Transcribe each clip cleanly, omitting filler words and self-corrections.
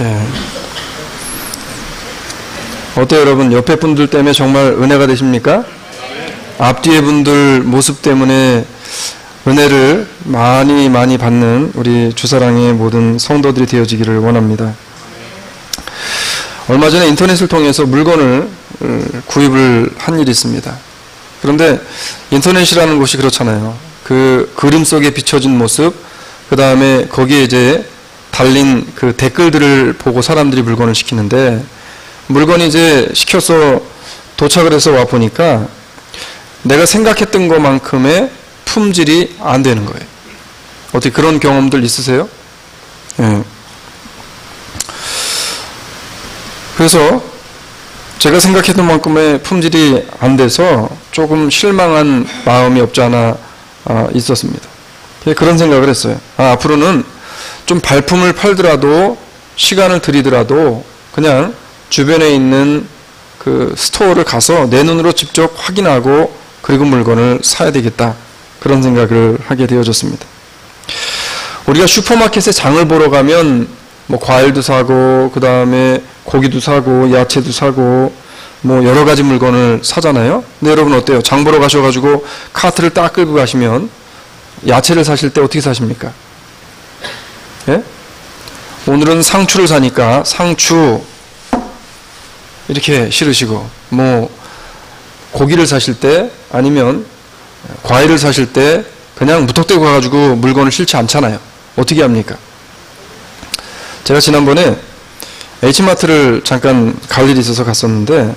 예. 어때요, 여러분? 옆에 분들 때문에 정말 은혜가 되십니까? 앞뒤에 분들 모습 때문에 은혜를 많이 받는 우리 주사랑의 모든 성도들이 되어지기를 원합니다. 얼마 전에 인터넷을 통해서 물건을 구입을 한 일이 있습니다. 그런데 인터넷이라는 곳이 그렇잖아요. 그 그림 속에 비춰진 모습, 그 다음에 거기에 이제 달린 그 댓글들을 보고 사람들이 물건을 시키는데, 물건이 이제 시켜서 도착을 해서 와 보니까 내가 생각했던 것만큼의 품질이 안 되는 거예요. 어떻게 그런 경험들 있으세요? 예. 그래서 제가 생각했던 만큼의 품질이 안 돼서 조금 실망한 마음이 없지 않아 있었습니다. 그런 생각을 했어요. 앞으로는 좀 발품을 팔더라도 시간을 들이더라도 그냥 주변에 있는 그 스토어를 가서 내 눈으로 직접 확인하고 그리고 물건을 사야 되겠다, 그런 생각을 하게 되어졌습니다. 우리가 슈퍼마켓에 장을 보러 가면 뭐 과일도 사고 그 다음에 고기도 사고 야채도 사고 뭐 여러 가지 물건을 사잖아요. 근데 여러분 어때요? 장 보러 가셔가지고 카트를 딱 끌고 가시면 야채를 사실 때 어떻게 사십니까? 예? 오늘은 상추를 사니까 상추 이렇게 실으시고, 뭐 고기를 사실 때 아니면 과일을 사실 때 그냥 무턱대고 가가지고 물건을 실지 않잖아요. 어떻게 합니까? 제가 지난번에 H마트를 잠깐 갈 일이 있어서 갔었는데,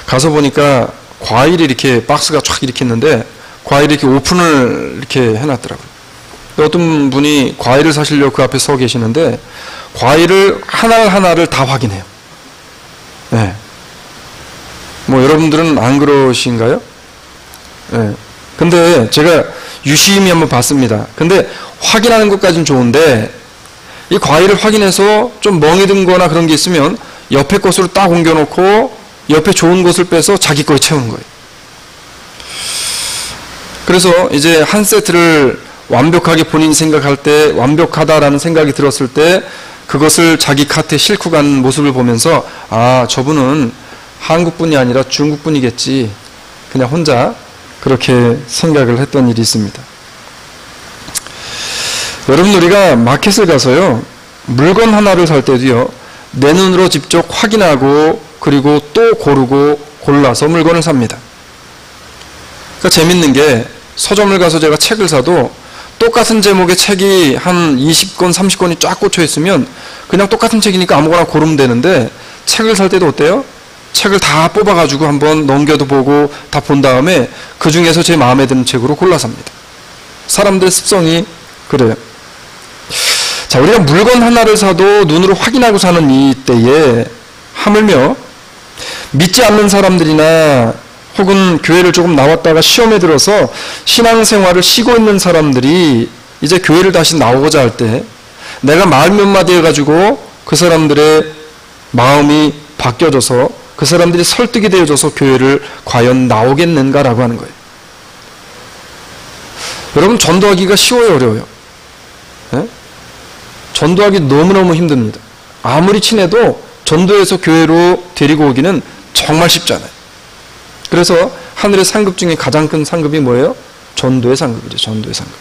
가서 보니까 과일이 이렇게 박스가 쫙 이렇게 있는데 과일이 이렇게 오픈을 이렇게 해놨더라고요. 어떤 분이 과일을 사시려고 그 앞에 서 계시는데 과일을 하나를 다 확인해요. 네. 뭐 여러분들은 안 그러신가요? 네. 근데 제가 유심히 한번 봤습니다. 근데 확인하는 것까지는 좋은데 이 과일을 확인해서 좀 멍이 든 거나 그런 게 있으면 옆에 것으로 딱 옮겨놓고 옆에 좋은 것을 빼서 자기 거에 채우는 거예요. 그래서 이제 한 세트를 완벽하게 본인이 생각할 때 완벽하다라는 생각이 들었을 때 그것을 자기 카트에 싣고 가는 모습을 보면서 저분은 한국분이 아니라 중국분이겠지, 그냥 혼자 그렇게 생각을 했던 일이 있습니다. 여러분, 우리가 마켓을 가서요 물건 하나를 살 때도요 내 눈으로 직접 확인하고 그리고 또 고르고 골라서 물건을 삽니다. 그러니까 재밌는 게 서점을 가서 제가 책을 사도 똑같은 제목의 책이 한 20권 30권이 쫙 꽂혀 있으면 그냥 똑같은 책이니까 아무거나 고르면 되는데, 책을 살 때도 어때요? 책을 다 뽑아가지고 한번 넘겨도 보고 다 본 다음에 그 중에서 제 마음에 드는 책으로 골라 삽니다. 사람들의 습성이 그래요. 자, 우리가 물건 하나를 사도 눈으로 확인하고 사는 이 때에 하물며 믿지 않는 사람들이나 혹은 교회를 조금 나왔다가 시험에 들어서 신앙생활을 쉬고 있는 사람들이 이제 교회를 다시 나오고자 할 때 내가 말 몇 마디 해가지고 그 사람들의 마음이 바뀌어져서 그 사람들이 설득이 되어져서 교회를 과연 나오겠는가라고 하는 거예요. 여러분, 전도하기가 쉬워요, 어려워요? 네? 전도하기 너무너무 힘듭니다. 아무리 친해도 전도해서 교회로 데리고 오기는 정말 쉽지 않아요. 그래서 하늘의 상급 중에 가장 큰 상급이 뭐예요? 전도의 상급이죠. 전도의 상급.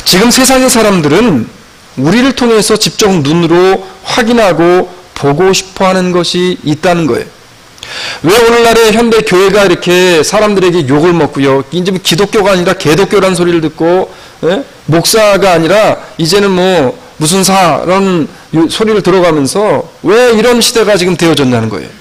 지금 세상의 사람들은 우리를 통해서 직접 눈으로 확인하고 보고 싶어하는 것이 있다는 거예요. 왜 오늘날의 현대 교회가 이렇게 사람들에게 욕을 먹고요, 이제 기독교가 아니라 개독교라는 소리를 듣고, 목사가 아니라 이제는 뭐 무슨 사라는 소리를 들어가면서 왜 이런 시대가 지금 되어졌냐는 거예요.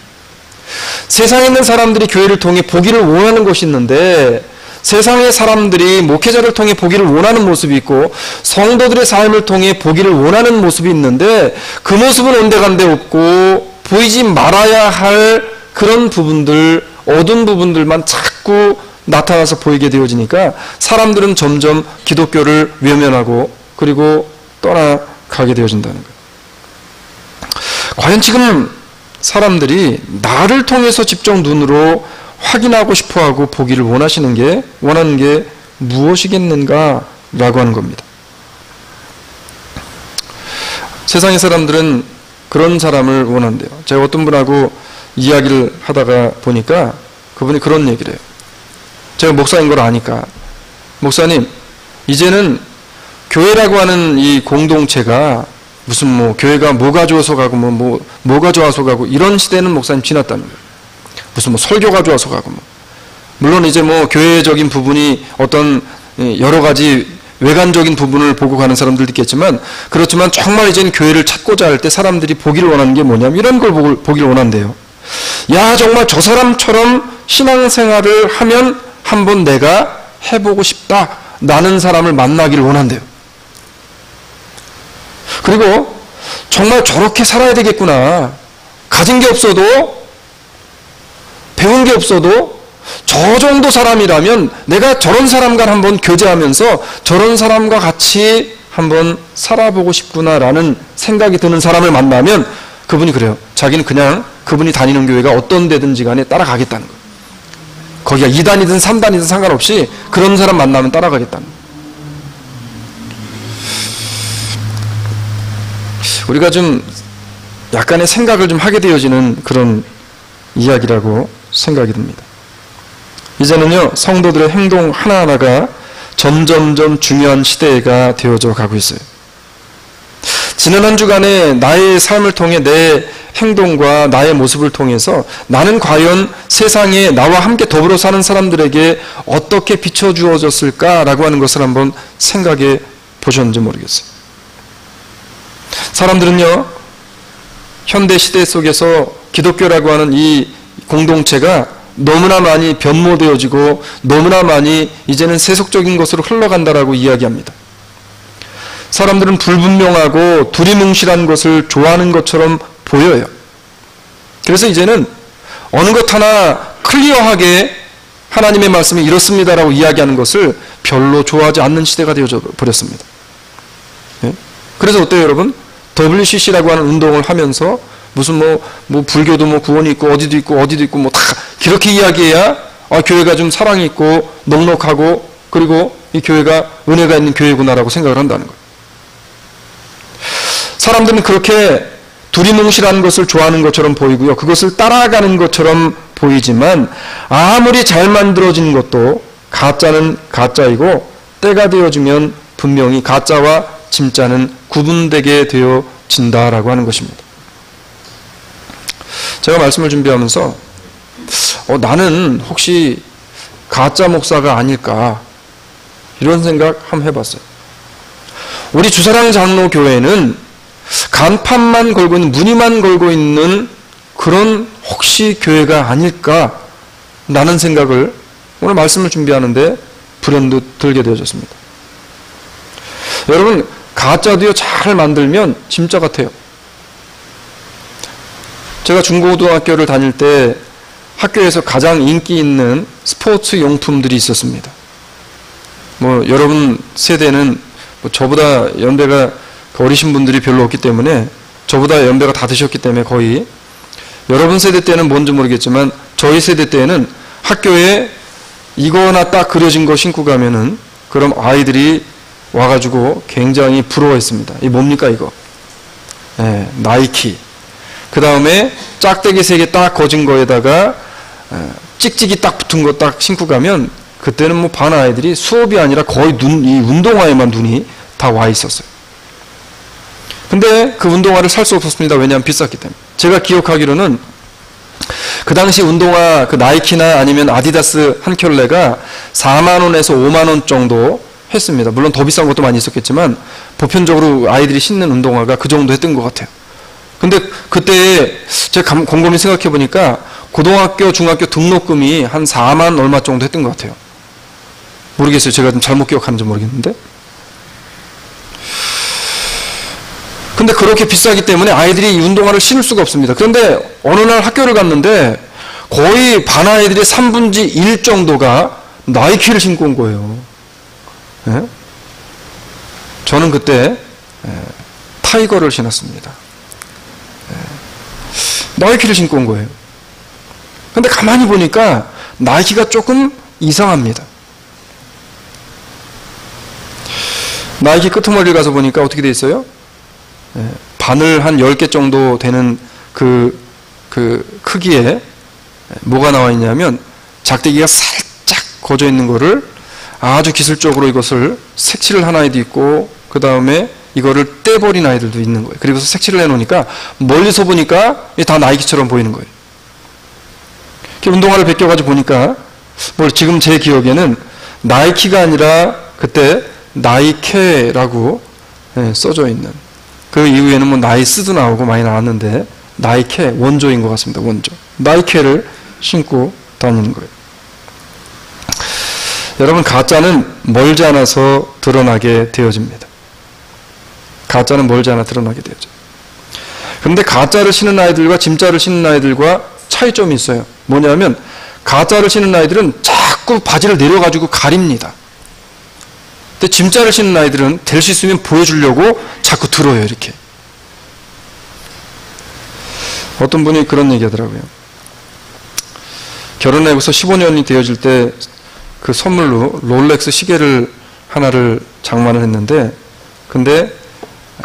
세상에 있는 사람들이 교회를 통해 보기를 원하는 것이 있는데, 세상의 사람들이 목회자를 통해 보기를 원하는 모습이 있고 성도들의 삶을 통해 보기를 원하는 모습이 있는데, 그 모습은 온데간데 없고 보이지 말아야 할 그런 부분들, 어두운 부분들만 자꾸 나타나서 보이게 되어지니까 사람들은 점점 기독교를 외면하고 그리고 떠나가게 되어진다는 거예요. 과연 지금 사람들이 나를 통해서 직접 눈으로 확인하고 싶어하고 보기를 원하는 게 무엇이겠는가라고 하는 겁니다. 세상의 사람들은 그런 사람을 원한대요. 제가 어떤 분하고 이야기를 하다가 보니까 그분이 그런 얘기를 해요. 제가 목사인 걸 아니까, 목사님, 이제는 교회라고 하는 이 공동체가 무슨 뭐 교회가 뭐가 좋아서 가고 뭐가 좋아서 가고 이런 시대는 목사님 지났다는 거예요. 무슨 뭐 설교가 좋아서 가고 뭐. 물론 이제 뭐 교회적인 부분이 어떤 여러 가지 외관적인 부분을 보고 가는 사람들도 있겠지만, 그렇지만 정말 이제는 교회를 찾고자 할 때 사람들이 보기를 원하는 게 뭐냐면 이런 걸 보기를 원한대요. 야, 정말 저 사람처럼 신앙생활을 하면 한번 내가 해보고 싶다. 나는 사람을 만나기를 원한대요. 그리고 정말 저렇게 살아야 되겠구나. 가진 게 없어도, 배운 게 없어도 저 정도 사람이라면 내가 저런 사람과 한번 교제하면서 저런 사람과 같이 한번 살아보고 싶구나라는 생각이 드는 사람을 만나면 그분이 그래요. 자기는 그냥 그분이 다니는 교회가 어떤 데든지 간에 따라가겠다는 거예요. 거기가 2단이든 3단이든 상관없이 그런 사람 만나면 따라가겠다는 거예요. 우리가 좀 약간의 생각을 좀 하게 되어지는 그런 이야기라고 생각이 듭니다. 이제는요, 성도들의 행동 하나하나가 점점점 중요한 시대가 되어져 가고 있어요. 지난 한 주간에 나의 삶을 통해 내 행동과 나의 모습을 통해서 나는 과연 세상에 나와 함께 더불어 사는 사람들에게 어떻게 비춰주어졌을까라고 하는 것을 한번 생각해 보셨는지 모르겠어요. 사람들은요, 현대 시대 속에서 기독교라고 하는 이 공동체가 너무나 많이 변모되어지고 너무나 많이 이제는 세속적인 것으로 흘러간다라고 이야기합니다. 사람들은 불분명하고 두리뭉실한 것을 좋아하는 것처럼 보여요. 그래서 이제는 어느 것 하나 클리어하게 하나님의 말씀이 이렇습니다라고 이야기하는 것을 별로 좋아하지 않는 시대가 되어져 버렸습니다. 그래서 어때요, 여러분? WCC라고 하는 운동을 하면서 무슨 뭐 불교도 뭐 구원이 있고 어디도 있고 뭐 다 그렇게 이야기해야 교회가 좀 사랑이 있고 넉넉하고 그리고 이 교회가 은혜가 있는 교회구나라고 생각을 한다는 거예요. 사람들은 그렇게 두리뭉실한 것을 좋아하는 것처럼 보이고요. 그것을 따라가는 것처럼 보이지만 아무리 잘 만들어진 것도 가짜는 가짜이고 때가 되어지면 분명히 가짜와 진짜는 구분되게 되어진다라고 하는 것입니다. 제가 말씀을 준비하면서 나는 혹시 가짜 목사가 아닐까 이런 생각 한번 해봤어요. 우리 주사랑 장로교회는 간판만 걸고 있는, 무늬만 걸고 있는 그런 혹시 교회가 아닐까 라는 생각을 오늘 말씀을 준비하는데 불현듯 들게 되어졌습니다. 여러분, 가짜도요 잘 만들면 진짜 같아요. 제가 중고등학교를 다닐 때 학교에서 가장 인기 있는 스포츠 용품들이 있었습니다. 뭐 여러분 세대는 뭐 저보다 연배가 어리신 분들이 별로 없기 때문에, 저보다 연배가 다 드셨기 때문에 거의 여러분 세대 때는 뭔지 모르겠지만 저희 세대 때는 학교에 이거나 딱 그려진 거 신고 가면은 그럼 아이들이 와가지고 굉장히 부러워했습니다. 이 뭡니까 이거? 나이키. 그 다음에 짝대기 3개 딱 거진 거에다가 찍찍이 딱 붙은 거 딱 신고 가면 그때는 뭐 반 아이들이 수업이 아니라 거의 이 운동화에만 눈이 다 와 있었어요. 근데 그 운동화를 살 수 없었습니다. 왜냐하면 비쌌기 때문에. 제가 기억하기로는 그 당시 운동화 그 나이키나 아니면 아디다스 한 켤레가 4만 원에서 5만 원 정도 했습니다. 물론 더 비싼 것도 많이 있었겠지만 보편적으로 아이들이 신는 운동화가 그 정도 했던 것 같아요. 근데 그때 제가 곰곰이 생각해 보니까 고등학교, 중학교 등록금이 한 4만 얼마 정도 했던 것 같아요. 모르겠어요. 제가 좀 잘못 기억하는지 모르겠는데. 근데 그렇게 비싸기 때문에 아이들이 이 운동화를 신을 수가 없습니다. 그런데 어느 날 학교를 갔는데 거의 반 아이들의 3분의 1 정도가 나이키를 신고 온 거예요. 예? 저는 그때 타이거를 신었습니다. 나이키를 신고 온 거예요. 근데 가만히 보니까 나이키가 조금 이상합니다. 나이키 끄트머리를 가서 보니까 어떻게 돼 있어요? 바늘 한 10개 정도 되는 그 크기에 뭐가 나와 있냐면 작대기가 살짝 거져 있는 거를 아주 기술적으로 이것을 색칠을 한 아이도 있고 그 다음에 이거를 떼버린 아이들도 있는 거예요. 그리고서 색칠을 해놓으니까 멀리서 보니까 다 나이키처럼 보이는 거예요. 이렇게 운동화를 벗겨가지고 보니까 지금 제 기억에는 나이키가 아니라 그때 나이케라고 써져 있는, 그 이후에는 뭐 나이스도 나오고 많이 나왔는데 나이케 원조인 것 같습니다. 원조. 나이케를 신고 다니는 거예요. 여러분, 가짜는 멀지 않아서 드러나게 되어집니다. 가짜는 멀지 않아 드러나게 되어져요. 그런데 가짜를 신는 아이들과 진짜를 신는 아이들과 차이점이 있어요. 뭐냐면 가짜를 신는 아이들은 자꾸 바지를 내려가지고 가립니다. 근데 진짜를 신는 아이들은 될 수 있으면 보여주려고 자꾸 들어요. 이렇게. 어떤 분이 그런 얘기 하더라고요. 결혼하고서 15년이 되어질 때 그 선물로 롤렉스 시계를 하나를 장만을 했는데, 근데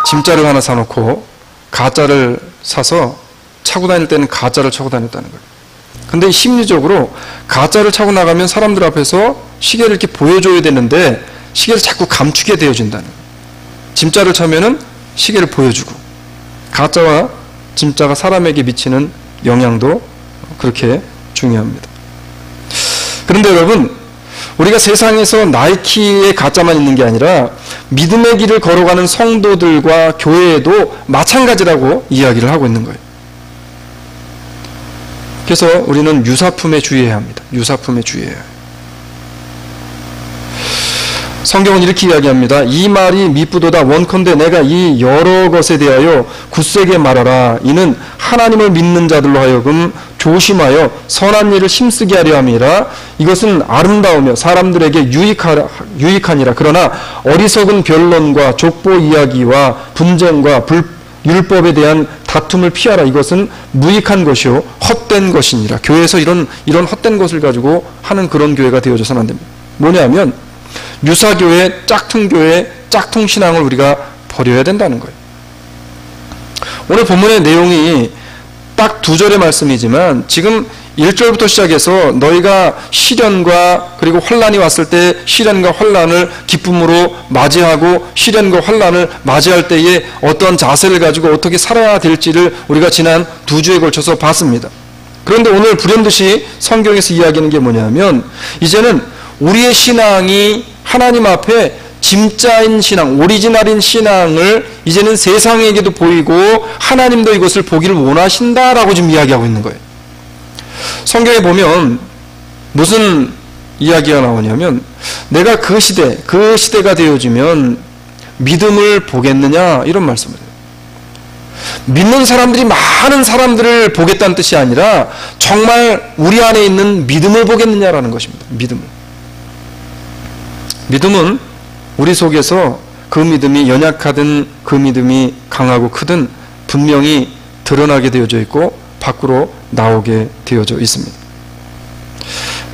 진짜를 하나 사놓고 가짜를 사서 차고 다닐 때는 가짜를 차고 다녔다는 거예요. 근데 심리적으로 가짜를 차고 나가면 사람들 앞에서 시계를 이렇게 보여줘야 되는데 시계를 자꾸 감추게 되어진다는 거예요. 진짜를 차면은 시계를 보여주고, 가짜와 진짜가 사람에게 미치는 영향도 그렇게 중요합니다. 그런데 여러분, 우리가 세상에서 나이키의 가짜만 있는 게 아니라 믿음의 길을 걸어가는 성도들과 교회에도 마찬가지라고 이야기를 하고 있는 거예요. 그래서 우리는 유사품에 주의해야 합니다. 유사품에 주의해야 해요. 성경은 이렇게 이야기합니다. 이 말이 미쁘도다. 원컨대 내가 이 여러 것에 대하여 굳세게 말하라. 이는 하나님을 믿는 자들로 하여금 조심하여 선한 일을 힘쓰게 하려 함이라. 이것은 아름다우며 사람들에게 유익하니라. 그러나 어리석은 변론과 족보 이야기와 분쟁과 율법에 대한 다툼을 피하라. 이것은 무익한 것이요 헛된 것이니라. 교회에서 이런 헛된 것을 가지고 하는 그런 교회가 되어져서는 안 됩니다. 뭐냐면 유사교회, 짝퉁교회, 짝퉁신앙을 우리가 버려야 된다는 거예요. 오늘 본문의 내용이 딱 2절의 말씀이지만 지금 1절부터 시작해서 너희가 시련과 그리고 환난이 왔을 때 시련과 환난을 기쁨으로 맞이하고 시련과 환난을 맞이할 때에 어떤 자세를 가지고 어떻게 살아야 될지를 우리가 지난 2주에 걸쳐서 봤습니다. 그런데 오늘 불현듯이 성경에서 이야기하는 게 뭐냐면 이제는 우리의 신앙이 하나님 앞에 진짜인 신앙, 오리지널인 신앙을 이제는 세상에게도 보이고 하나님도 이것을 보기를 원하신다라고 지금 이야기하고 있는 거예요. 성경에 보면 무슨 이야기가 나오냐면 내가 그 시대가 되어지면 믿음을 보겠느냐 이런 말씀을 해요. 믿는 사람들이 많은 사람들을 보겠다는 뜻이 아니라 정말 우리 안에 있는 믿음을 보겠느냐라는 것입니다. 믿음은 우리 속에서 그 믿음이 연약하든 그 믿음이 강하고 크든 분명히 드러나게 되어져 있고 밖으로 나오게 되어져 있습니다.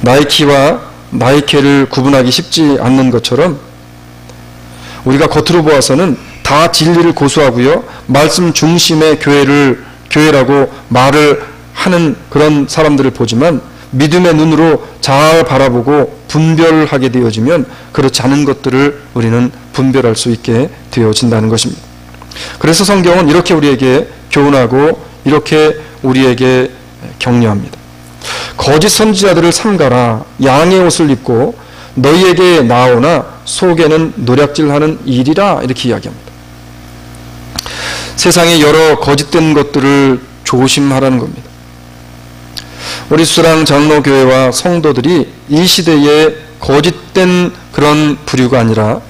나이키와 나이케를 구분하기 쉽지 않는 것처럼 우리가 겉으로 보아서는 다 진리를 고수하고요, 말씀 중심의 교회라고 말을 하는 그런 사람들을 보지만 믿음의 눈으로 잘 바라보고 분별하게 되어지면 그렇지 않은 것들을 우리는 분별할 수 있게 되어진다는 것입니다. 그래서 성경은 이렇게 우리에게 교훈하고 이렇게 우리에게 격려합니다. 거짓 선지자들을 삼가라. 양의 옷을 입고 너희에게 나오나 속에는 노략질하는 일이라 이렇게 이야기합니다. 세상에 여러 거짓된 것들을 조심하라는 겁니다. 우리 수랑 장로교회와 성도들이 이 시대에 거짓된 그런 부류가 아니라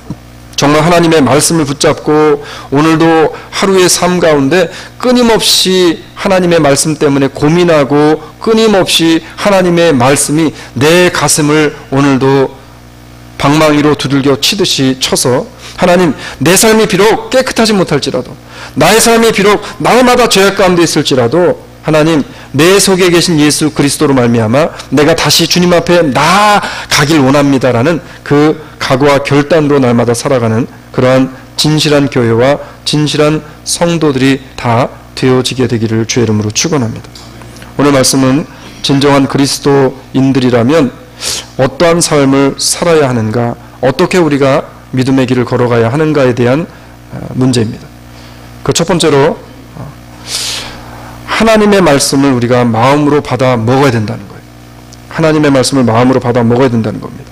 정말 하나님의 말씀을 붙잡고 오늘도 하루의 삶 가운데 끊임없이 하나님의 말씀 때문에 고민하고 끊임없이 하나님의 말씀이 내 가슴을 오늘도 방망이로 두들겨 치듯이 쳐서 하나님, 내 삶이 비록 깨끗하지 못할지라도 나의 삶이 비록 날마다 죄악 가운데 있을지라도 하나님, 내 속에 계신 예수 그리스도로 말미암아 내가 다시 주님 앞에 나아가길 원합니다라는 그 각오와 결단으로 날마다 살아가는 그러한 진실한 교회와 진실한 성도들이 다 되어지게 되기를 주의 이름으로 축원합니다. 오늘 말씀은 진정한 그리스도인들이라면 어떠한 삶을 살아야 하는가, 어떻게 우리가 믿음의 길을 걸어가야 하는가에 대한 문제입니다. 그 첫 번째로 하나님의 말씀을 우리가 마음으로 받아 먹어야 된다는 거예요. 하나님의 말씀을 마음으로 받아 먹어야 된다는 겁니다.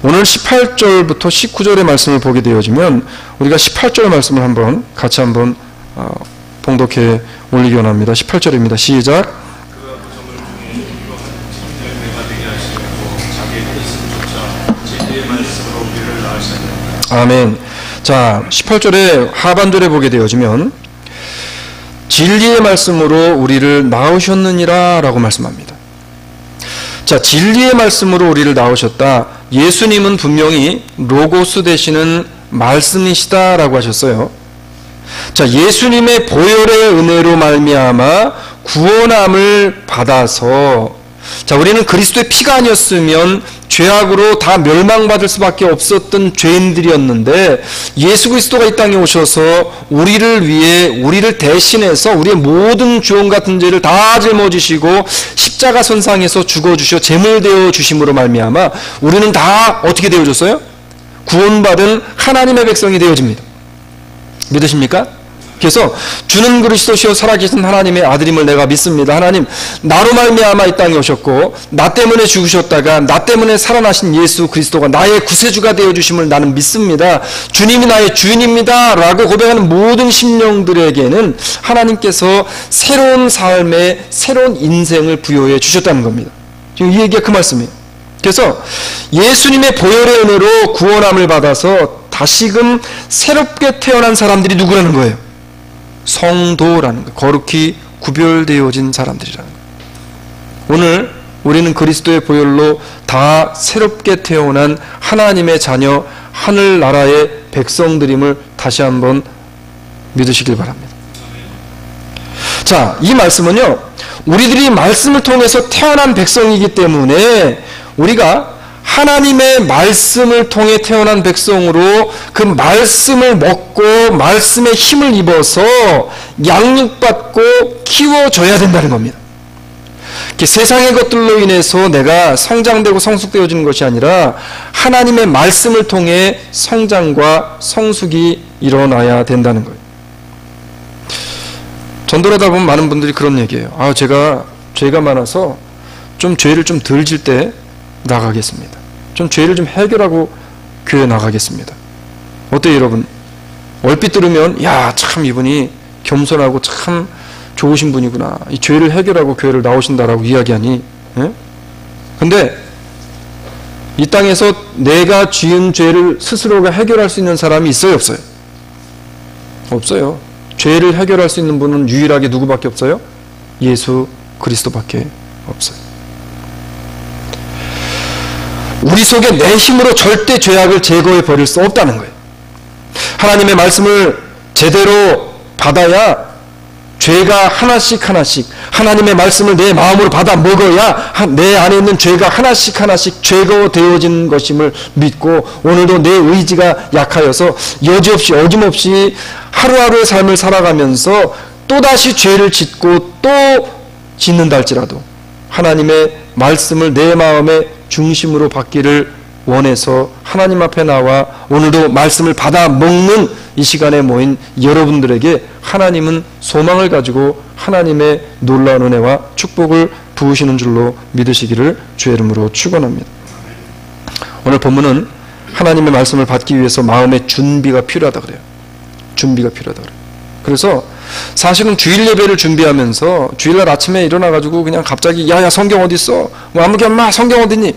오늘 18절부터 19절의 말씀을 보게 되어지면 우리가 18절 말씀을 같이 한번 봉독해 올리기 원합니다. 18절입니다. 시작. 아멘. 자, 18절의 하반절에 보게 되어지면 진리의 말씀으로 우리를 낳으셨느니라 라고 말씀합니다. 자, 진리의 말씀으로 우리를 낳으셨다. 예수님은 분명히 로고스 되시는 말씀이시다 라고 하셨어요. 자, 예수님의 보혈의 은혜로 말미암아 구원함을 받아서, 자, 우리는 그리스도의 피가 아니었으면 죄악으로 다 멸망받을 수밖에 없었던 죄인들이었는데 예수 그리스도가 이 땅에 오셔서 우리를 위해, 우리를 대신해서 우리의 모든 주원 같은 죄를 다 짊어지시고 십자가 선상에서 죽어주셔 제물되어 주심으로 말미암아 우리는 다 어떻게 되어졌어요? 구원받은 하나님의 백성이 되어집니다. 믿으십니까? 그래서 주는 그리스도시요 살아계신 하나님의 아들임을 내가 믿습니다. 하나님, 나로 말미암아 이 땅에 오셨고 나 때문에 죽으셨다가 나 때문에 살아나신 예수 그리스도가 나의 구세주가 되어주심을 나는 믿습니다. 주님이 나의 주인입니다 라고 고백하는 모든 심령들에게는 하나님께서 새로운 삶의 새로운 인생을 부여해 주셨다는 겁니다. 지금 이 얘기가 그 말씀이에요. 그래서 예수님의 보혈의 은혜로 구원함을 받아서 다시금 새롭게 태어난 사람들이 누구라는 거예요? 성도라는 거예요. 거룩히 구별되어진 사람들이라는 거예요. 오늘 우리는 그리스도의 보혈로 다 새롭게 태어난 하나님의 자녀, 하늘나라의 백성들임을 다시 한번 믿으시길 바랍니다. 자, 이 말씀은요, 우리들이 말씀을 통해서 태어난 백성이기 때문에 우리가 하나님의 말씀을 통해 태어난 백성으로 그 말씀을 먹고 말씀의 힘을 입어서 양육받고 키워져야 된다는 겁니다. 세상의 것들로 인해서 내가 성장되고 성숙되어지는 것이 아니라 하나님의 말씀을 통해 성장과 성숙이 일어나야 된다는 거예요. 전도하다 보면 많은 분들이 그런 얘기해요. 제가 죄가 많아서 좀 죄를 좀 덜 질 때 나가겠습니다. 좀 죄를 좀 해결하고 교회 나가겠습니다. 어때요, 여러분? 얼핏 들으면 참 이분이 겸손하고 참 좋으신 분이구나. 이 죄를 해결하고 교회를 나오신다라고 이야기하니, 예? 근데 이 땅에서 내가 지은 죄를 스스로가 해결할 수 있는 사람이 있어요, 없어요? 없어요. 죄를 해결할 수 있는 분은 유일하게 누구밖에 없어요? 예수 그리스도밖에 없어요. 우리 속에 내 힘으로 절대 죄악을 제거해 버릴 수 없다는 거예요. 하나님의 말씀을 제대로 받아야 죄가 하나씩 하나님의 말씀을 내 마음으로 받아 먹어야 내 안에 있는 죄가 하나씩 제거되어진 것임을 믿고 오늘도 내 의지가 약하여서 여지없이 어김없이 하루하루의 삶을 살아가면서 또다시 죄를 짓고 또 짓는다 할지라도 하나님의 말씀을 내 마음의 중심으로 받기를 원해서 하나님 앞에 나와 오늘도 말씀을 받아 먹는 이 시간에 모인 여러분들에게 하나님은 소망을 가지고 하나님의 놀라운 은혜와 축복을 부으시는 줄로 믿으시기를 주의 이름으로 축원합니다. 오늘 본문은 하나님의 말씀을 받기 위해서 마음의 준비가 필요하다 그래요. 준비가 필요하다 그래요. 그래서 사실은 주일 예배를 준비하면서 주일날 아침에 일어나가지고 그냥 갑자기 야 성경 어디 있어? 아무개 엄마 성경 어디 있니?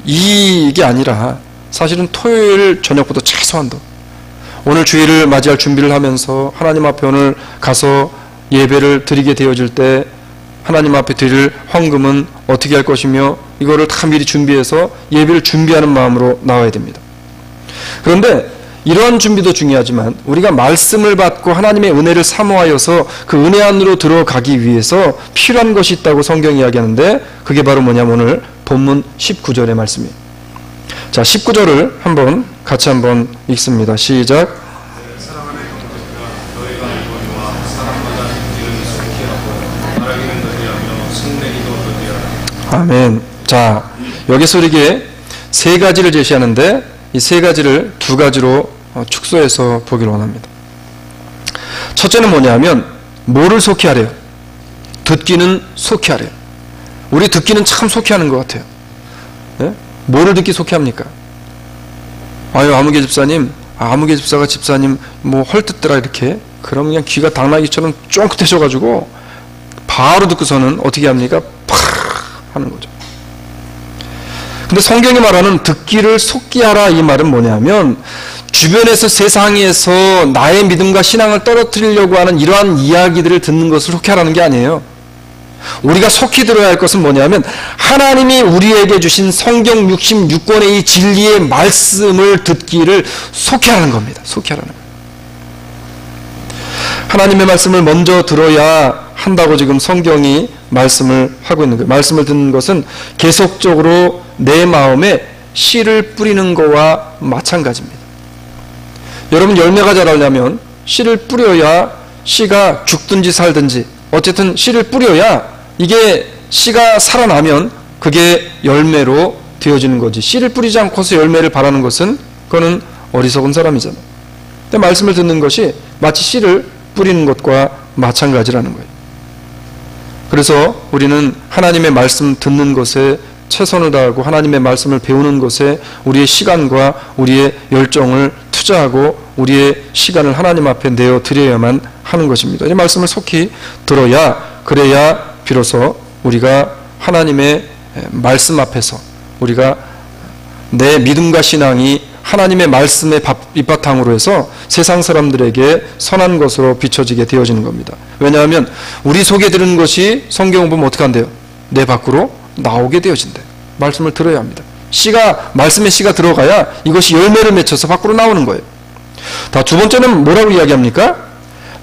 이게 아니라 사실은 토요일 저녁부터 최소한도 오늘 주일을 맞이할 준비를 하면서 하나님 앞에 오늘 가서 예배를 드리게 되어질 때 하나님 앞에 드릴 헌금은 어떻게 할 것이며 이거를 다 미리 준비해서 예배를 준비하는 마음으로 나와야 됩니다. 그런데 이러한 준비도 중요하지만 우리가 말씀을 받고 하나님의 은혜를 사모하여서 그 은혜 안으로 들어가기 위해서 필요한 것이 있다고 성경이 이야기하는데 그게 바로 뭐냐면 오늘 본문 19절의 말씀이에요. 자, 19절을 같이 한번 읽습니다. 시작. 아멘. 자, 여기서 이게 세 가지를 제시하는데 이 세 가지를 두 가지로 축소해서 보기를 원합니다. 첫째는 뭐냐면 뭐를 속히하래요? 듣기는 속히하래요. 우리 듣기는 참 속히하는 것 같아요. 네? 뭐를 듣기 속히합니까? 아유, 아무개 집사님, 아무개 집사가 집사님 뭐 헐뜯더라 이렇게. 그럼 그냥 귀가 당나귀처럼 쫑긋해져가지고 바로 듣고서는 어떻게 합니까? 팍 하는 거죠. 근데 성경이 말하는 듣기를 속히 하라 이 말은 뭐냐면 주변에서 세상에서 나의 믿음과 신앙을 떨어뜨리려고 하는 이러한 이야기들을 듣는 것을 속히 하라는 게 아니에요. 우리가 속히 들어야 할 것은 뭐냐면 하나님이 우리에게 주신 성경 66권의 이 진리의 말씀을 듣기를 속히 하라는 겁니다. 속히 하라는 거예요. 하나님의 말씀을 먼저 들어야 한다고 지금 성경이 말씀을 하고 있는 거예요. 말씀을 듣는 것은 계속적으로 내 마음에 씨를 뿌리는 거와 마찬가지입니다. 여러분 열매가 자라려면 씨를 뿌려야 씨가 죽든지 살든지 어쨌든 씨를 뿌려야 이게 씨가 살아나면 그게 열매로 되어지는 거지. 씨를 뿌리지 않고서 열매를 바라는 것은 그거는 어리석은 사람이잖아요. 근데 말씀을 듣는 것이 마치 씨를 뿌리는 것과 마찬가지라는 거예요. 그래서 우리는 하나님의 말씀 듣는 것에 최선을 다하고 하나님의 말씀을 배우는 것에 우리의 시간과 우리의 열정을 투자하고 우리의 시간을 하나님 앞에 내어 드려야만 하는 것입니다. 이 말씀을 속히 들어야 그래야 비로소 우리가 하나님의 말씀 앞에서 우리가 내 믿음과 신앙이 하나님의 말씀의 밑바탕으로 해서 세상 사람들에게 선한 것으로 비춰지게 되어지는 겁니다. 왜냐하면 우리 속에 들은 것이 성경을 보면 어떻게 한대요? 내 밖으로 나오게 되어진대. 말씀을 들어야 합니다. 씨가 말씀의 씨가 들어가야 이것이 열매를 맺혀서 밖으로 나오는 거예요. 두 번째는 뭐라고 이야기합니까?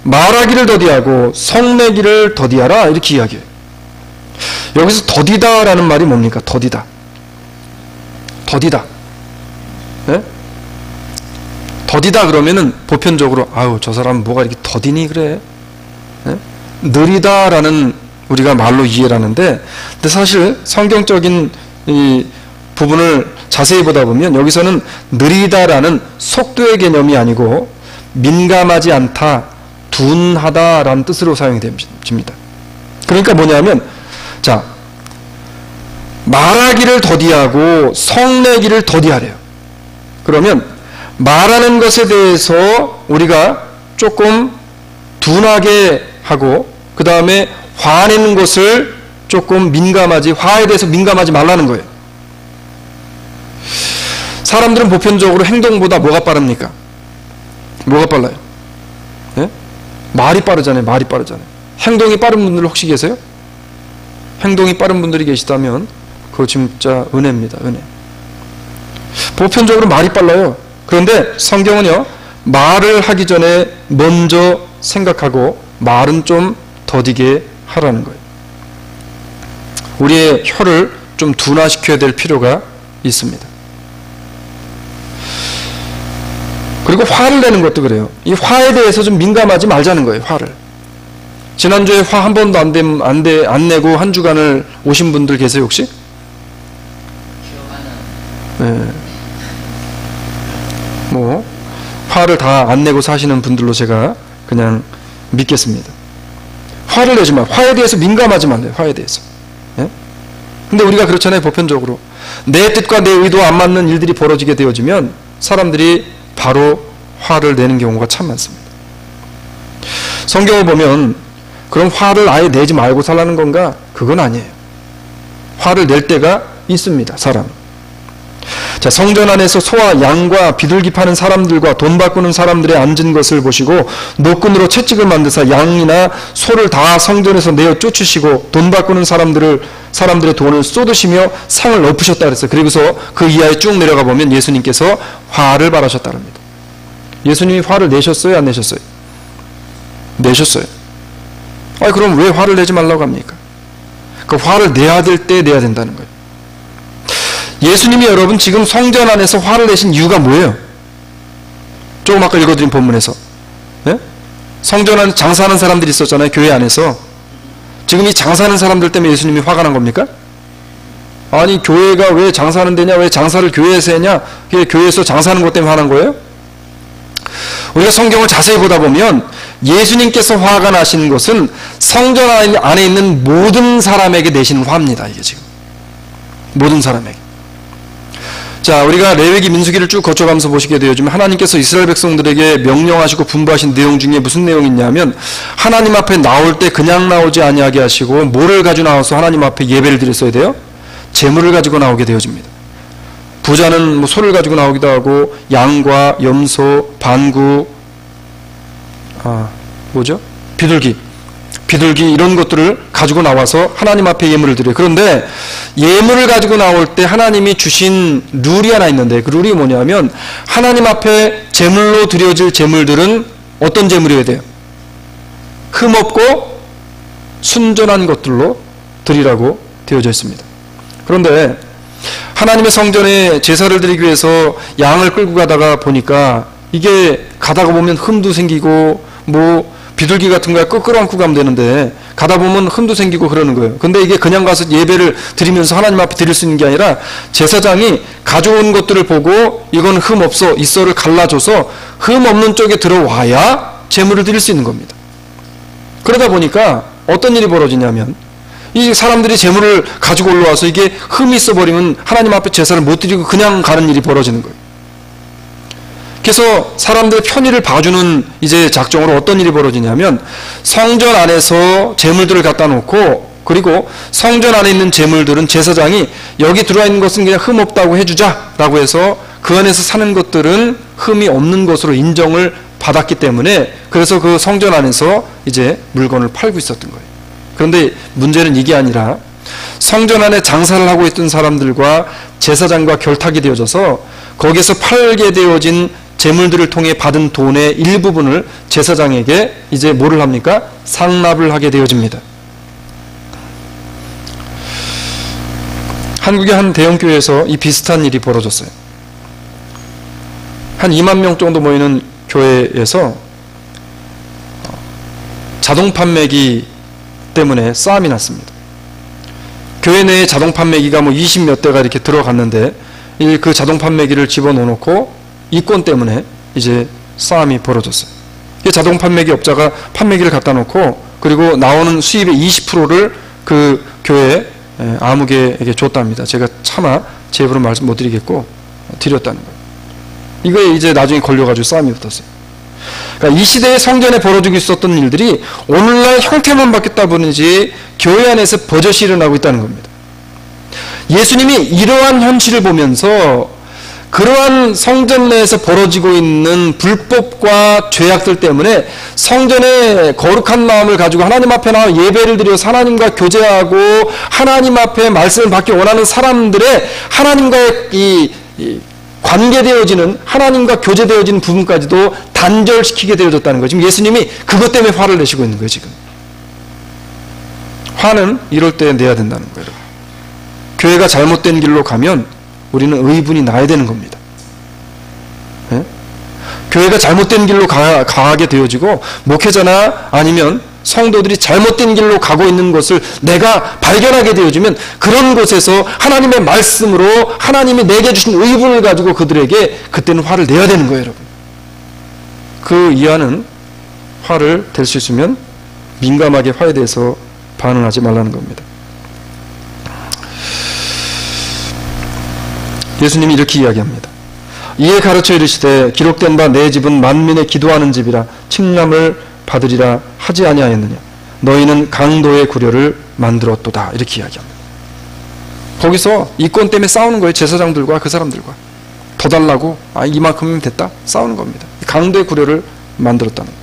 말하기를 더디하고 성내기를 더디하라 이렇게 이야기해요. 여기서 더디다라는 말이 뭡니까? 더디다. 네? 더디다 그러면은 보편적으로 아유 저 사람 뭐가 이렇게 더디니 그래. 네? 느리다라는 우리가 말로 이해를 하는데 근데 사실 성경적인 이 부분을 자세히 보다 보면 여기서는 느리다라는 속도의 개념이 아니고 민감하지 않다, 둔하다라는 뜻으로 사용이 됩니다. 그러니까 뭐냐면 자 말하기를 더디하고 성내기를 더디하래요. 그러면 말하는 것에 대해서 우리가 조금 둔하게 하고 그 다음에 화내는 것을 조금 화에 대해서 민감하지 말라는 거예요. 사람들은 보편적으로 행동보다 뭐가 빠릅니까? 뭐가 빨라요? 네? 말이 빠르잖아요. 행동이 빠른 분들 혹시 계세요? 행동이 빠른 분들이 계시다면 그거 진짜 은혜입니다. 은혜. 보편적으로 말이 빨라요. 그런데 성경은요. 말을 하기 전에 먼저 생각하고 말은 좀 더디게 하라는 거예요. 우리의 혀를 좀 둔화시켜야 될 필요가 있습니다. 그리고 화를 내는 것도 그래요. 이 화에 대해서 좀 민감하지 말자는 거예요. 화를. 지난주에 화 한 번도 안 내고 한 주간을 오신 분들 계세요 혹시? 네. 뭐 화를 다 안 내고 사시는 분들로 제가 그냥 믿겠습니다. 화를 내지 마. 화에 대해서 민감하지 말래요. 화에 대해서. 예? 근데 우리가 그렇잖아요. 보편적으로 내 뜻과 내 의도와 안 맞는 일들이 벌어지게 되어지면 사람들이 바로 화를 내는 경우가 참 많습니다. 성경을 보면 그럼 화를 아예 내지 말고 살라는 건가? 그건 아니에요. 화를 낼 때가 있습니다. 사람. 자, 성전 안에서 소와 양과 비둘기 파는 사람들과 돈 바꾸는 사람들의 앉은 것을 보시고 노끈으로 채찍을 만드사 양이나 소를 다 성전에서 내어 쫓으시고 돈 바꾸는 사람들의 돈을 쏟으시며 상을 엎으셨다 그랬어요. 그리고서 그 이하에 쭉 내려가 보면 예수님께서 화를 발하셨다 합니다. 예수님이 화를 내셨어요? 안 내셨어요? 내셨어요. 그럼 왜 화를 내지 말라고 합니까? 그 화를 내야 될 때 내야 된다는 거예요. 예수님이 여러분 지금 성전 안에서 화를 내신 이유가 뭐예요? 조금 아까 읽어드린 본문에서 네? 성전 안에 장사하는 사람들이 있었잖아요. 교회 안에서. 지금 이 장사하는 사람들 때문에 예수님이 화가 난 겁니까? 아니 교회가 왜 장사하는 데냐, 왜 장사를 교회에서 했냐, 그게 교회에서 장사하는 것 때문에 화난 거예요? 우리가 성경을 자세히 보다 보면 예수님께서 화가 나시는 것은 성전 안에 있는 모든 사람에게 내시는 화입니다. 이게 지금 모든 사람에게. 자, 우리가 레위기 민수기를 쭉 거쳐가면서 보시게 되어지면 하나님께서 이스라엘 백성들에게 명령하시고 분부하신 내용 중에 무슨 내용이 있냐면, 하나님 앞에 나올 때 그냥 나오지 아니하게 하시고 뭐를 가지고 나와서 하나님 앞에 예배를 드렸어야 돼요? 제물을 가지고 나오게 되어집니다. 부자는 뭐 소를 가지고 나오기도 하고 양과 염소, 반구, 비둘기 이런 것들을 가지고 나와서 하나님 앞에 예물을 드려요. 그런데 예물을 가지고 나올 때 하나님이 주신 룰이 하나 있는데, 그 룰이 뭐냐면 하나님 앞에 제물로 드려질 제물들은 어떤 제물이어야 돼요? 흠없고 순전한 것들로 드리라고 되어져 있습니다. 그런데 하나님의 성전에 제사를 드리기 위해서 양을 끌고 가다가 보니까 이게 가다가 보면 흠도 생기고 뭐 비둘기 같은 거야 끌어안고 가면 되는데 가다 보면 흠도 생기고 그러는 거예요. 근데 이게 그냥 가서 예배를 드리면서 하나님 앞에 드릴 수 있는 게 아니라 제사장이 가져온 것들을 보고 이건 흠 없어, 이서를 갈라줘서 흠 없는 쪽에 들어와야 제물을 드릴 수 있는 겁니다. 그러다 보니까 어떤 일이 벌어지냐면, 이 사람들이 제물을 가지고 올라와서 이게 흠이 있어버리면 하나님 앞에 제사를 못 드리고 그냥 가는 일이 벌어지는 거예요. 그래서 사람들의 편의를 봐주는 이제 작정으로 어떤 일이 벌어지냐면, 성전 안에서 제물들을 갖다 놓고, 그리고 성전 안에 있는 제물들은 제사장이 여기 들어와 있는 것은 그냥 흠 없다고 해주자라고 해서 그 안에서 사는 것들은 흠이 없는 것으로 인정을 받았기 때문에, 그래서 그 성전 안에서 이제 물건을 팔고 있었던 거예요. 그런데 문제는 이게 아니라 성전 안에 장사를 하고 있던 사람들과 제사장과 결탁이 되어져서 거기서 팔게 되어진 제물들을 통해 받은 돈의 일부분을 제사장에게 이제 뭐를 합니까? 상납을 하게 되어집니다. 한국의 한 대형교회에서 이 비슷한 일이 벌어졌어요. 한 2만 명 정도 모이는 교회에서 자동 판매기 때문에 싸움이 났습니다. 교회 내에 자동 판매기가 뭐 20몇 대가 이렇게 들어갔는데, 그 자동 판매기를 집어넣어놓고 이권 때문에 이제 싸움이 벌어졌어요. 자동 판매기 업자가 판매기를 갖다 놓고, 그리고 나오는 수입의 20%를 그 교회 아무개에게 줬답니다. 제가 차마 제 입으로 말씀 못 드리겠고 드렸다는 거예요. 이거에 이제 나중에 걸려가지고 싸움이 붙었어요. 그러니까 이 시대의 성전에 벌어지고 있었던 일들이 오늘날 형태만 바뀌었다 보니지 교회 안에서 버젓이 일어나고 있다는 겁니다. 예수님이 이러한 현실을 보면서 그러한 성전 내에서 벌어지고 있는 불법과 죄악들 때문에 성전의 거룩한 마음을 가지고 하나님 앞에 나와 예배를 드려서 하나님과 교제하고 하나님 앞에 말씀을 받기 원하는 사람들의 하나님과의 이 관계되어지는, 하나님과 교제되어지는 부분까지도 단절시키게 되어졌다는 거예요. 지금 예수님이 그것 때문에 화를 내시고 있는 거예요. 지금 화는 이럴 때 내야 된다는 거예요. 교회가 잘못된 길로 가면 우리는 의분이 나야 되는 겁니다. 네? 교회가 잘못된 길로 가게 되어지고 목회자나 아니면 성도들이 잘못된 길로 가고 있는 것을 내가 발견하게 되어지면 그런 곳에서 하나님의 말씀으로 하나님이 내게 주신 의분을 가지고 그들에게 그때는 화를 내야 되는 거예요. 여러분, 그 이하는 화를 댈 수 있으면 민감하게 화에 대해서 반응하지 말라는 겁니다. 예수님이 이렇게 이야기합니다. 이에 가르쳐 이르시되 기록된 바 내 집은 만민의 기도하는 집이라 칭함을 받으리라 하지 아니하였느냐. 너희는 강도의 구려를 만들었도다. 이렇게 이야기합니다. 거기서 이권 때문에 싸우는 거예요. 제사장들과 그 사람들과. 더 달라고, 이만큼이면 됐다? 싸우는 겁니다. 강도의 구려를 만들었다는 거예요.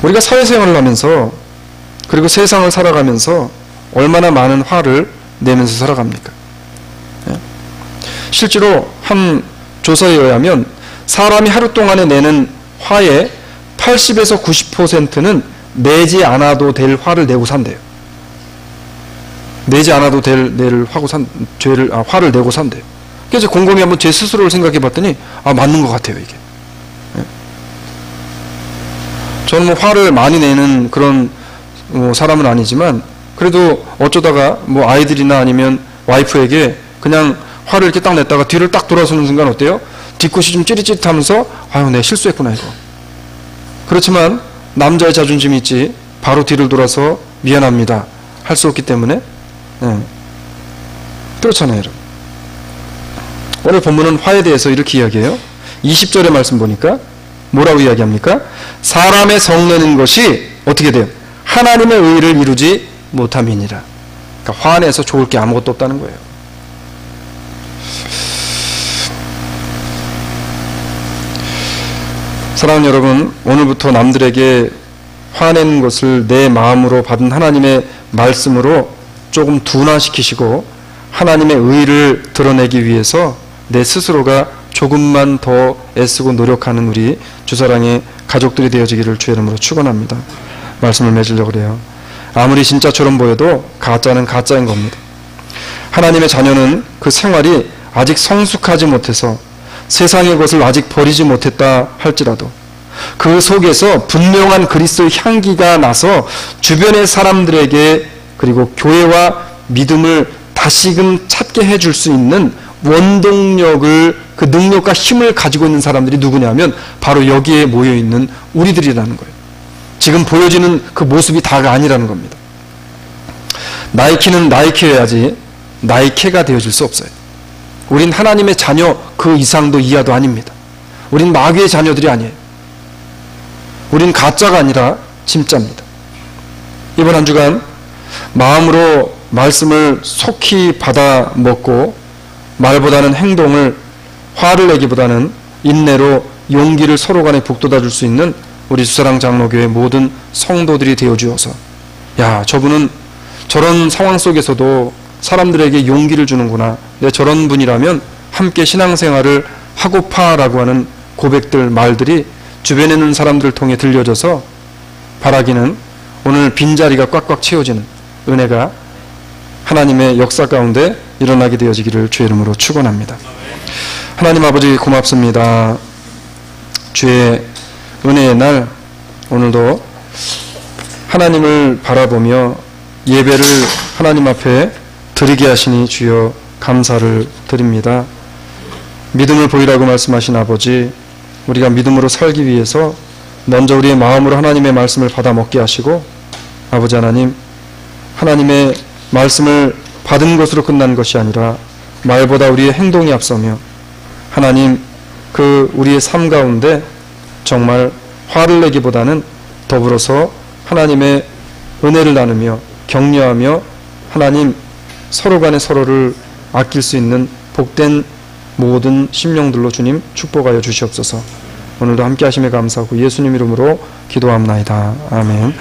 우리가 사회생활을 하면서, 그리고 세상을 살아가면서 얼마나 많은 화를 내면서 살아갑니까? 실제로 한 조사에 의하면 사람이 하루 동안에 내는 화의 80에서 90%는 내지 않아도 될 화를 내고 산대요. 내지 않아도 될 화를 내고 산대요. 그래서 곰곰이 한번 제 스스로를 생각해 봤더니 맞는 것 같아요. 이게. 저는 뭐 화를 많이 내는 그런 사람은 아니지만 그래도 어쩌다가 뭐 아이들이나 아니면 와이프에게 그냥 화를 이렇게 딱 냈다가 뒤를 딱 돌아서는 순간 어때요? 뒤끝이 좀 찌릿찌릿하면서 아유 내가 실수했구나 이거. 그렇지만 남자의 자존심이 있지 바로 뒤를 돌아서 미안합니다 할 수 없기 때문에 그렇잖아요 여러분. 오늘 본문은 화에 대해서 이렇게 이야기해요. 20절의 말씀 보니까 뭐라고 이야기합니까? 사람의 성내는 것이 어떻게 돼요? 하나님의 의를 이루지 못함이니라. 그러니까 화 내서 좋을 게 아무것도 없다는 거예요. 사랑하는 여러분, 오늘부터 남들에게 화내는 것을 내 마음으로 받은 하나님의 말씀으로 조금 둔화시키시고 하나님의 의를 드러내기 위해서 내 스스로가 조금만 더 애쓰고 노력하는 우리 주사랑의 가족들이 되어지기를 주의 이름으로 축원합니다. 말씀을 맺으려고 그래요. 아무리 진짜처럼 보여도 가짜는 가짜인 겁니다. 하나님의 자녀는 그 생활이 아직 성숙하지 못해서 세상의 것을 아직 버리지 못했다 할지라도 그 속에서 분명한 그리스도의 향기가 나서 주변의 사람들에게 그리고 교회와 믿음을 다시금 찾게 해줄 수 있는 원동력을 그 능력과 힘을 가지고 있는 사람들이 누구냐면 바로 여기에 모여있는 우리들이라는 거예요. 지금 보여지는 그 모습이 다가 아니라는 겁니다. 나이키는 나이키여야지 나이케가 되어질 수 없어요. 우린 하나님의 자녀 그 이상도 이하도 아닙니다. 우린 마귀의 자녀들이 아니에요. 우린 가짜가 아니라 진짜입니다. 이번 한 주간 마음으로 말씀을 속히 받아 먹고 말보다는 행동을 화를 내기보다는 인내로 용기를 서로 간에 북돋아 줄 수 있는 우리 주사랑 장로교회 모든 성도들이 되어 주어서 야 저분은 저런 상황 속에서도 사람들에게 용기를 주는구나. 내가 저런 분이라면 함께 신앙생활을 하고파라고 하는 고백들 말들이 주변에 있는 사람들을 통해 들려져서 바라기는 오늘 빈자리가 꽉꽉 채워지는 은혜가 하나님의 역사 가운데 일어나게 되어지기를 주의 이름으로 축원합니다. 하나님 아버지 고맙습니다. 주의 은혜의 날 오늘도 하나님을 바라보며 예배를 하나님 앞에 드리게 하시니 주여 감사를 드립니다. 믿음을 보이라고 말씀하신 아버지, 우리가 믿음으로 살기 위해서 먼저 우리의 마음으로 하나님의 말씀을 받아 먹게 하시고 아버지 하나님, 하나님의 말씀을 받은 것으로 끝난 것이 아니라 말보다 우리의 행동이 앞서며 하나님 그 우리의 삶 가운데 정말 화를 내기보다는 더불어서 하나님의 은혜를 나누며 격려하며 하나님 서로 간에 서로를 아낄 수 있는 복된 모든 심령들로 주님 축복하여 주시옵소서. 오늘도 함께 하심에 감사하고 예수님 이름으로 기도합나이다. 아멘.